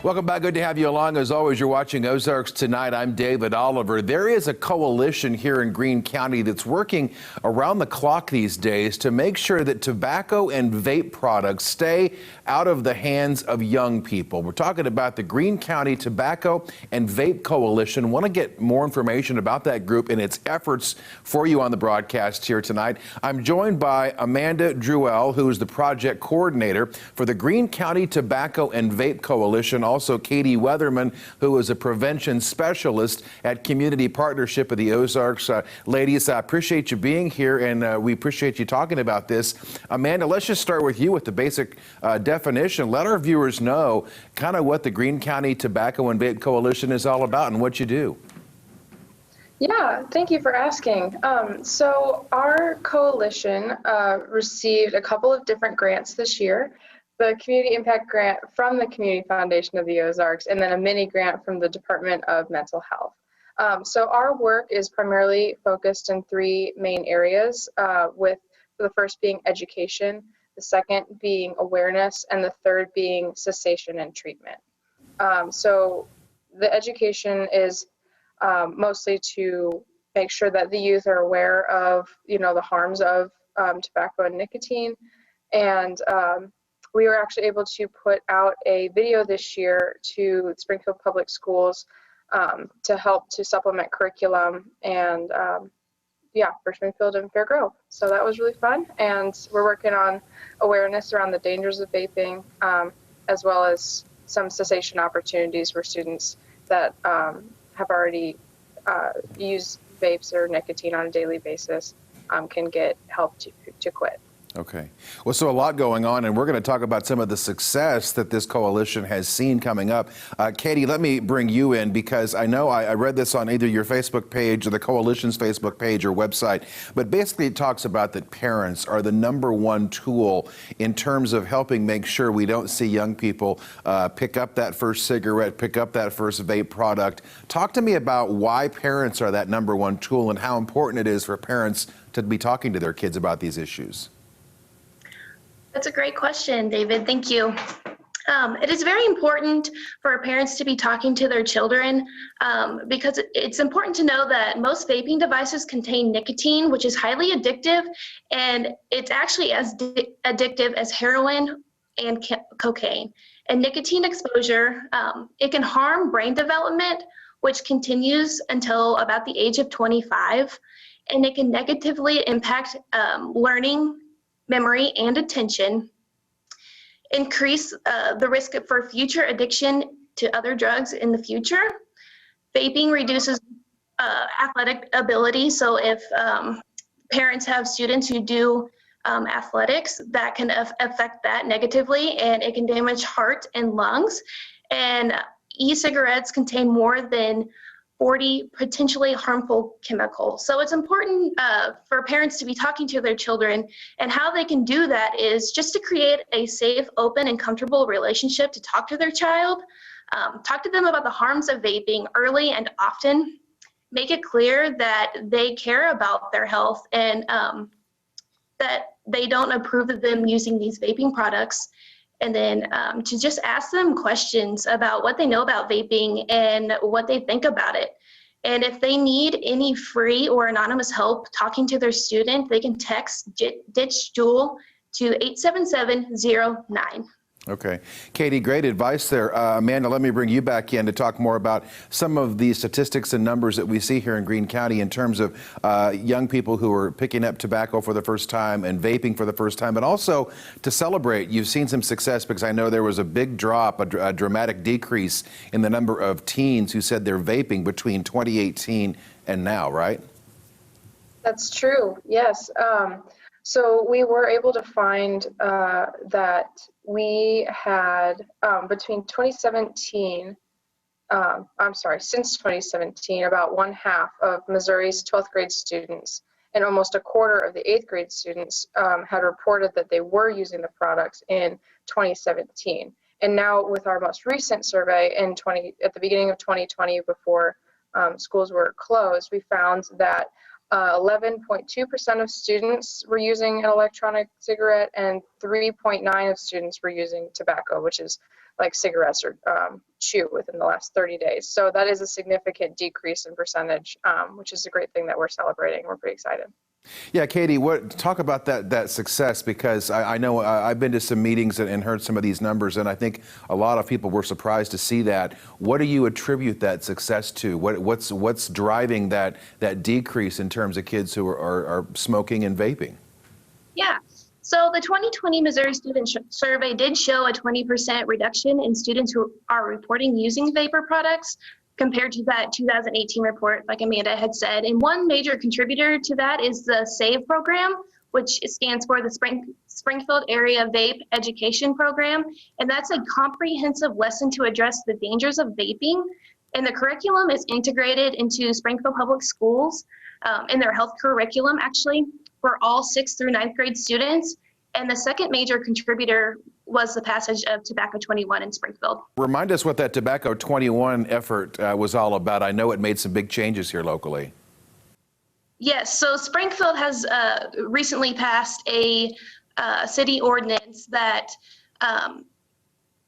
Welcome back. Good to have you along. As always, you're watching Ozarks Tonight. I'm David Oliver. There is a coalition here in Greene County that's working around the clock these days to make sure that tobacco and vape products stay out of the hands of young people. We're talking about the Greene County Tobacco and Vape Coalition. Want to get more information about that group and its efforts for you on the broadcast here tonight. I'm joined by Amanda Druell, who is the project coordinator for the Greene County Tobacco and Vape Coalition. Also, Katie Weatherman, who is a prevention specialist at Community Partnership of the Ozarks. Ladies, I appreciate you being here, and we appreciate you talking about this. Amanda, let's just start with you with the basic definition. Let our viewers know kind of what the Greene County Tobacco and Vape Coalition is all about and what you do. Yeah, thank you for asking. So our coalition received a couple of different grants this year. The Community Impact Grant from the Community Foundation of the Ozarks, and then a mini grant from the Department of Mental Health. So our work is primarily focused in three main areas, with the first being education, the second being awareness, and the third being cessation and treatment. So the education is mostly to make sure that the youth are aware of, the harms of tobacco and nicotine, and we were actually able to put out a video this year to Springfield Public Schools to help to supplement curriculum and for Springfield and Fair Grove. So that was really fun, and we're working on awareness around the dangers of vaping, as well as some cessation opportunities for students that have already used vapes or nicotine on a daily basis can get help to quit. Okay. Well, so a lot going on, and we're going to talk about some of the success that this coalition has seen coming up. Katie, let me bring you in because I know I read this on either your Facebook page or the coalition's Facebook page or website, but basically it talks about that parents are the #1 tool in terms of helping make sure we don't see young people pick up that first cigarette, pick up that first vape product. Talk to me about why parents are that #1 tool and how important it is for parents to be talking to their kids about these issues. That's a great question, David. Thank you. It is very important for parents to be talking to their children because it's important to know that most vaping devices contain nicotine, which is highly addictive, and it's actually as addictive as heroin and cocaine. And nicotine exposure, it can harm brain development, which continues until about the age of 25, and it can negatively impact learning, memory, and attention, increase the risk for future addiction to other drugs in the future. Vaping reduces athletic ability, so if parents have students who do athletics, that can affect that negatively, and it can damage heart and lungs. And e-cigarettes contain more than 40 potentially harmful chemicals. So it's important for parents to be talking to their children, and how they can do that is just to create a safe, open, and comfortable relationship to talk to their child, talk to them about the harms of vaping early and often, make it clear that they care about their health and that they don't approve of them using these vaping products. And then to just ask them questions about what they know about vaping and what they think about it. And if they need any free or anonymous help talking to their student, they can text Ditch Jewel to 87709. Okay. Katie, great advice there. Amanda, let me bring you back in to talk more about some of the statistics and numbers that we see here in Greene County in terms of young people who are picking up tobacco for the first time and vaping for the first time, but also to celebrate. You've seen some success because I know there was a big drop, a dramatic decrease in the number of teens who said they're vaping between 2018 and now, right? That's true, yes. So we were able to find that we had between 2017, since 2017, about 1/2 of Missouri's 12th grade students and almost 1/4 of the 8th grade students had reported that they were using the products in 2017. And now with our most recent survey at the beginning of 2020, before schools were closed, we found that 11.2% of students were using an electronic cigarette, and 3.9% of students were using tobacco, which is like cigarettes or chew, within the last 30 days. So that is a significant decrease in percentage, which is a great thing that we're celebrating. We're pretty excited. Yeah, Katie, talk about that success, because I know I've been to some meetings and heard some of these numbers, and I think a lot of people were surprised to see that. What do you attribute that success to? What's driving that decrease in terms of kids who are smoking and vaping? Yeah. So the 2020 Missouri Student Survey did show a 20% reduction in students who are reporting using vapor products compared to that 2018 report, like Amanda had said. And one major contributor to that is the SAVE program, which stands for the Springfield Area Vape Education Program. And that's a comprehensive lesson to address the dangers of vaping. And the curriculum is integrated into Springfield Public Schools in their health curriculum, actually, for all 6th through 9th grade students. And the second major contributor was the passage of Tobacco 21 in Springfield. Remind us what that Tobacco 21 effort was all about. I know it made some big changes here locally. Yes, so Springfield has recently passed a city ordinance that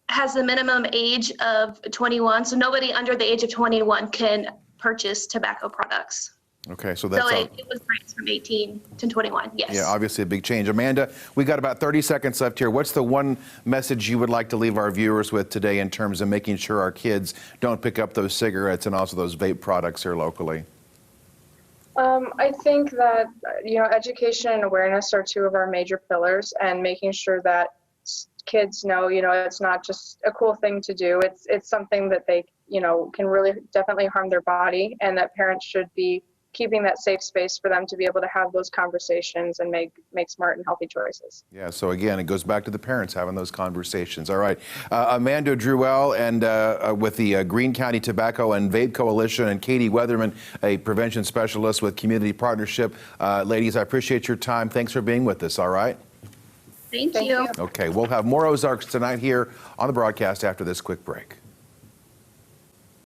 has the minimum age of 21, so nobody under the age of 21 can purchase tobacco products. Okay, so that's it was raised from 18 to 21, yes. Yeah, obviously a big change. Amanda, we got about 30 seconds left here. What's the one message you would like to leave our viewers with today in terms of making sure our kids don't pick up those cigarettes and also those vape products here locally? I think that, education and awareness are two of our major pillars, and making sure that kids know, it's not just a cool thing to do. It's something that they, can really definitely harm their body, and that parents should be keeping that safe space for them to be able to have those conversations and make smart and healthy choices. Yeah, so again, it goes back to the parents having those conversations. All right. Amanda Druell and with the Greene County Tobacco and Vape Coalition, and Katie Weatherman, a prevention specialist with Community Partnership. Ladies, I appreciate your time. Thanks for being with us, all right? Thank you. Okay, we'll have more Ozarks Tonight here on the broadcast after this quick break.